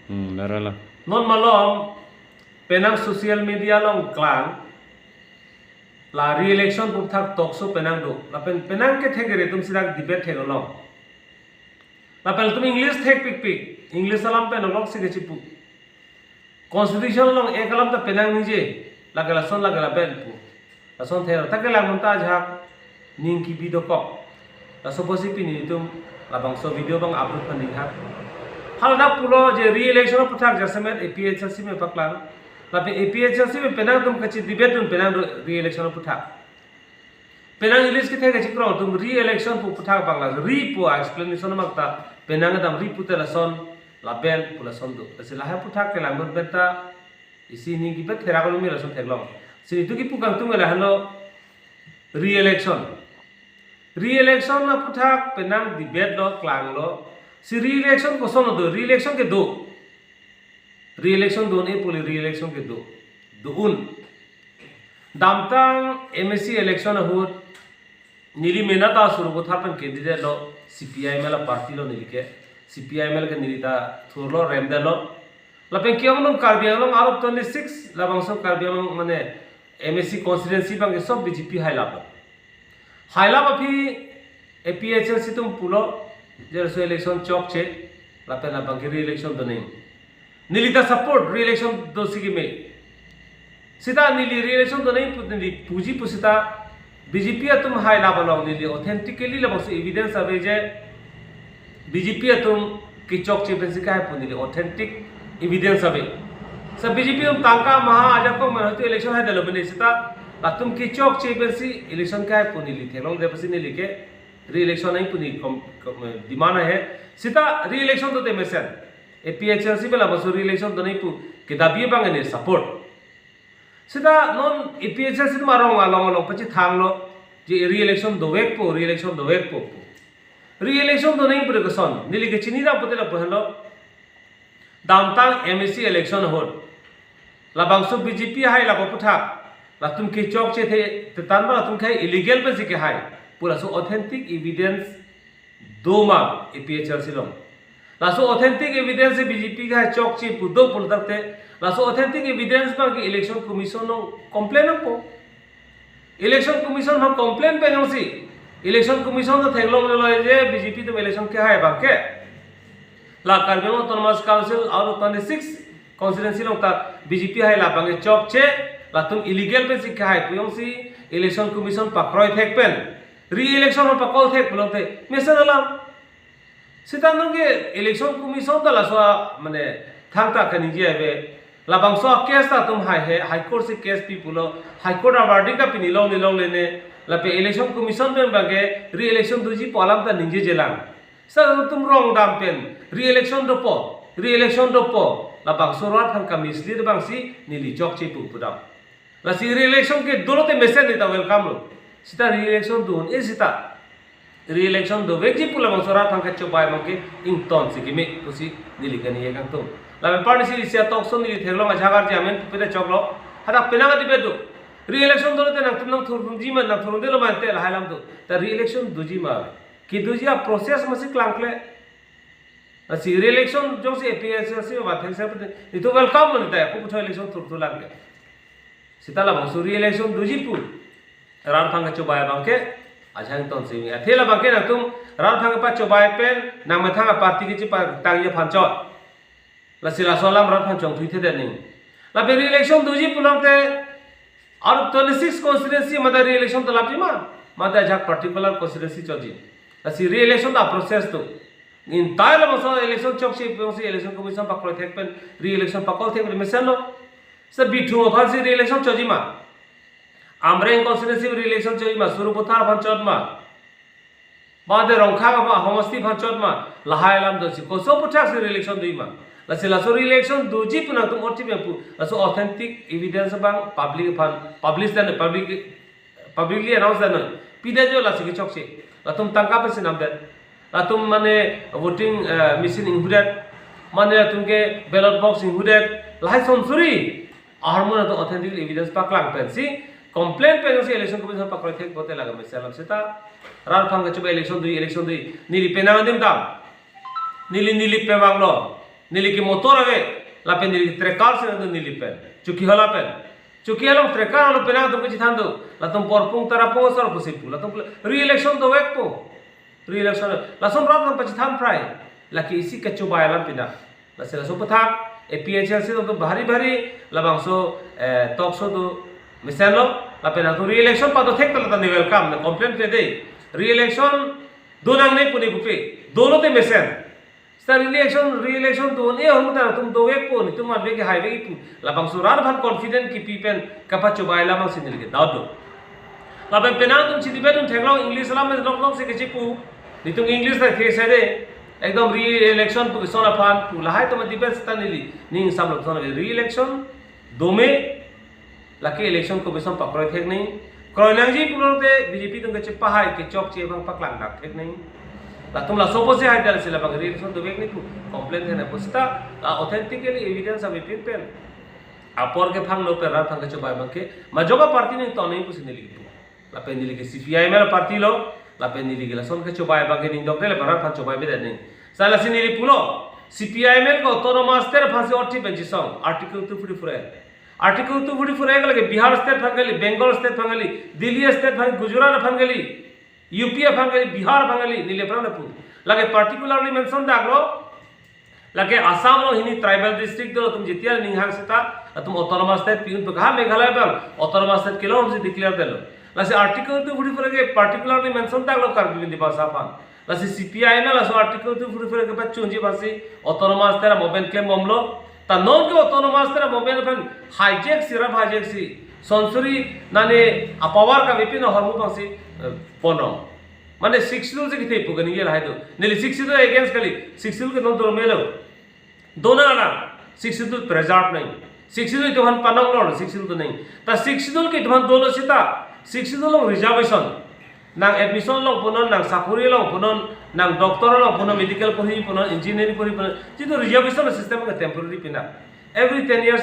Narala. non malom penang social media long klang la re-election puthak tokso penang do la penang ke thegere tum sidak debate thegolong la pel tum english thek pik pik english salam pen long sige chipu constitution long ekalam ta penang nije lagala son lagala ben pu la son thera takela monta jhak ning ki video ko la suppose pini tum la bangso video bang upload pan dihak hal na pulo je re-election puthak jasemet APHC me paklang tapi APHC में Penang तुम कच्ची debate तुम Penang री-इलेक्शन पुठा Penang English के थे कच्ची करो तुम री-इलेक्शन पुठा बांग्ला री पु एक्सप्लेनेशन मगता पेनांग दम री पुते लसन लाबेल पुलसन दो ऐसे लाहे पुठा के लांगन बेटा इसी नहीं की बेट थेरा कलो में लसन थेगलों सिरी तो की पुकांग तुम गला हलो री-इलेक्शन ना पुठा पेनांग डिबेट लो क्लांग लो सी री-इलेक्शन को सोनो दो री-इलेक्शन के दो re-election दोन ए पुली re-election के दो उन दामतांग MSc election होत नीली मेहनत आ शुरू को था पन कैंडिडेट लो CPI में ला पार्टी लो नीली के CPI में लगे नीली ता थोर लो रेमदे लो लापें क्यों हम लोग कार्बियांग लोग आरोप 26 लाबांग सब कार्बियांग लोग मने MSc constituency बांगे सब BJP हाइलाप अभी APHC तुम पुलो जैसे election चौक चे लापें लाबांग के re-election दो नहीं नीलिता सपोर्ट री-इलेक्शन दो सिगी में सीधा नीली री-इलेक्शन दो नहीं नीली पूजी पुसिता बीजेपी तुम हाई लाभ लो नीली ऑथेंटिकली लबो से एविडेंस अवे जे बीजेपी तुम की चौक चैंपियनशिप का है नीली ऑथेंटिक एविडेंस अवे सब बीजेपी तुम तांका महा आजा को मन तो इलेक्शन है दलो बने सीधा तुम की चौक चैंपियनशिप इलेक्शन का है नीली थे लोग देपसी नीली के री-इलेक्शन नहीं पुनी डिमांड है सीधा री-इलेक्शन तो ते मैसेज APHC में लाभ सूरी इलेक्शन तो नहीं पु किताबिये बांगे ने सपोर्ट सीधा नॉन APHC तो मारो आलों पची थांग लो जे री-इलेक्शन दो वेक पो री-इलेक्शन तो नहीं पुरे कसन नीली के चिनी रा पते ला पहलो दामतांग MSc इलेक्शन होल लाबांगसो BJP हाई लाबो पुठा ला तुम के चौक चे थे तान बला तुम के इलीगल पे सिके हाई पूरा सो ऑथेंटिक एविडेंस दो मार्क APHC लो लासो ऑथेंटिक एविडेंस बीजेपी का चौक ची पुदो पुल तक थे लासो ऑथेंटिक एविडेंस पर कि इलेक्शन कमीशन नो कंप्लेन को इलेक्शन कमीशन हम कंप्लेन पे नोसी इलेक्शन कमीशन तो थेगलो लो जे बीजेपी तो इलेक्शन के हाय बाके ला कार्बियांग ऑटोनोमस काउंसिल और 26 कॉन्स्टिट्यूएंसी लोग ता बीजेपी हाय ला बांगे चौक चे ला तुम इलीगल पे सिके हाय पुयोंसी इलेक्शन कमीशन पकड़ोय थेक पेन री-इलेक्शन और पकड़ थेक बोलते मैसेज अला सीधा नंगे इलेक्शन कमीशन तो लासो मने थांगता कनिजे बे लाबांगसो केस ता तुम हाई कोर्ट से केस पी पुलो हाई कोर्ट अवार्डिंग का पिनी लोंग लेने लापे इलेक्शन कमीशन में बागे री-इलेक्शन दुजी पॉलम ता निजे जेलांग सर तुम रोंग दाम पेन री-इलेक्शन दोपो लाबांगसो रात थांग का मिसलीड बांगसी नीली चौक चे पुदा लासी री-इलेक्शन के दोनों ते मैसेज देता वेलकम लो सीधा री-इलेक्शन दोन ए सीधा री-इलेक्शन दो वेक जी पुला बंसोरा थांका चोबाय मंके इंगटन सिगी में कुसी नीली कनी ये कांतो लामे पार्टी सिया तोक्सो नीली थेगलो मझागार जामेन पेले चोकलो हदा पेना गति बेदो री-इलेक्शन दो ते नक तुम थुरुम जी मन नक थुरुम देलो मानते लाहालाम दो त री-इलेक्शन दुजी मा कि दुजी आ प्रोसेस मसी क्लांकले असि री-इलेक्शन जो से APHC में बात है सब ये तो वेलकम मनता है को पुछो इलेक्शन थुरथु लागले सीताला बंसो री-इलेक्शन दुजी पु राम थांका चोबाय मंके अच्छा तो सिंह अथेला बाके ना तुम रात थांग पा चोबाय पेन ना मथांग पार्टी के ची तांगे फांचो लसिला सोलाम रात फांचो थुइथे दे नहीं ला बे री-इलेक्शन दुजी पुलम ते और 26 कॉन्स्टिट्यूएंसी मदर री-इलेक्शन तो लापजी मदर जा पर्टिकुलर कॉन्स्टिट्यूएंसी चोजी लसि री-इलेक्शन दा प्रोसेस तो इन ताइल मसो इलेक्शन चोक सी इलेक्शन कमीशन पकड़ थे पेन री-इलेक्शन पकड़ थे मिशन लो सब बिठु फांसी री-इलेक्शन चोजी मा आमरेंग कॉन्स्टिट्यूएंसी री-इलेक्शन चोई मा सुरु पुथार पंचोद मा बादे रोंखा मा होमस्ती पंचोद मा लहायलाम दोसी कोसो पुठा से री-इलेक्शन दुई मा लसो री-इलेक्शन दुजी पुना तुम ओटी में पु लसो ऑथेंटिक एविडेंस बांग publish then publicly announce then पिदे जो लसि के चोकसे तुम तंका पे से नाम दे तुम माने वोटिंग मशीन इंक्लूडेड माने तुमके बैलेट बॉक्स इंक्लूडेड लाइ संसुरी आरमोना तो ऑथेंटिक एविडेंस पाकलांग पेंसी कंप्लेंट पे से इलेक्शन कमीशन पकड़ थे बोते लगा में सेलम सेता रार फंग चबे इलेक्शन दुई नीली पेना दिम दाम नीली पे मांगलो nili ki motor ave lapen nili trekar se do nili pen cuki hala pen cuki hala trekar alo penang tum ki thando latum porpung tarapung sor posipu latum re-election do wek po re-election lasom rat lam pachi tham prai laki isi ka coba alam pina lasela so pathak APHLC do bahari bahari labang so talk show do misalo lapen atu re-election pa do thek ta ni welcome na complaint ke de re-election donang nei puni bupe dono te mesen star re-election don e hom ta tum do wek po ni tum ar bege hai bege pu labang so rar bhan confident ki pipen kapa coba alam sinil ke daud do lapen penang tum chidi bedun theklo english lam me long long se ke chipu ni tum english ta ke se de एकदम re-election pu sona pan pu lahai to defense tanili ning sam lok sona re-election dome laki election ko bisam pakroi thek nei kroinang ji pulote BJP tung ke chepa hai ke chok che bang paklang dak thek nei la tum la sopo se hai dal sila bang re-election do bek ni pu complaint hai na pusta authentically evidence of ipin pen apor ke phang no pe rar phang ke chobai bang ke majoga party ni to nei pu sinili pu la pe nili ke CPI mela party lo la pe nili gila son ke cobai bagi ning dokter le barat phan cobai be deni sala sinili pulo CPIML ko autonomous ter phansi otti benchi song article 244 article 244 lage Bihar state phangali Bengal state phangali Delhi state phangali Gujarat phangali UP phangali Bihar phangali nile prana pu lage particularly mention daglo lage Assam lo hini tribal district do tum jitia ninghang sita tum autonomous state piun to kaha Meghalaya bang autonomous state kilo hum se declare delo lasi article 244 ke particularly mention taglo karbi di basa pan lasi CPI na laso article 244 ke bachunji basi autonomous tera mobile claim momlo ta non ke autonomous tera mobile pan hijack sira hijack si sonsori nane apawar ka vipin hormu basi pono mane 6 rule se kite pugani ye lahai do neli 6 rule against kali 6 rule ke non to melo dona na 6 rule preserve nahi 6 rule to han panong lord 6 rule to nahi ta 6 rule ke to han dono sita 6 rule reservation nang admission long punon nang sakuri long punon nang doctor long punon medical puri punon engineering puri punon jitu reservation system ka temporary pina every 10 years